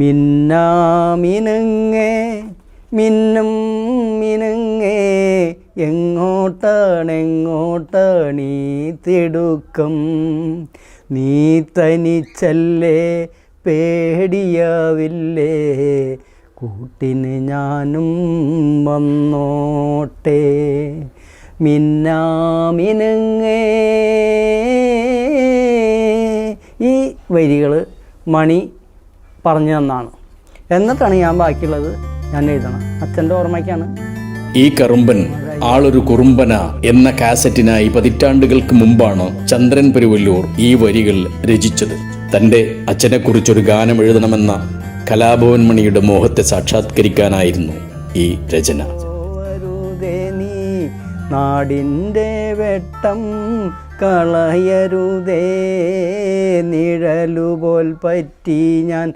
മിന്നാമിനുങ്ങേ മിന്നും മിനുങ്ങേ എങ്ങോട്ടാണീ തിടുക്കം? നീ തനിച്ചല്ലേ, പേടിയാവില്ലേ, കൂട്ടിന് ഞാനും വന്നോട്ടെ. മിന്നാമിനുങ്ങേ. ഈ വരികൾ മണി പറഞ്ഞു തന്നാണ്. എന്നിട്ടാണ് ഞാൻ ബാക്കിയുള്ളത് ഞാൻ എഴുതണം. അച്ഛൻ്റെ ഓർമ്മയ്ക്കാണ്. ഈ കറുമ്പൻ ആളൊരു കുറുമ്പന എന്ന കാസറ്റിനായി പതിറ്റാണ്ടുകൾക്ക് മുമ്പാണ് ചന്ദ്രൻ പെരുവല്ലൂർ ഈ വരികൾ രചിച്ചത്. തൻ്റെ അച്ഛനെക്കുറിച്ചൊരു ഗാനം എഴുതണമെന്ന കലാഭവൻ മണിയുടെ മോഹത്തെ സാക്ഷാത്കരിക്കാനായിരുന്നു ഈ രചന. നാടിൻ്റെ വെട്ടം കളയരുതേ, നിഴലുപോൽ പറ്റി ഞാൻ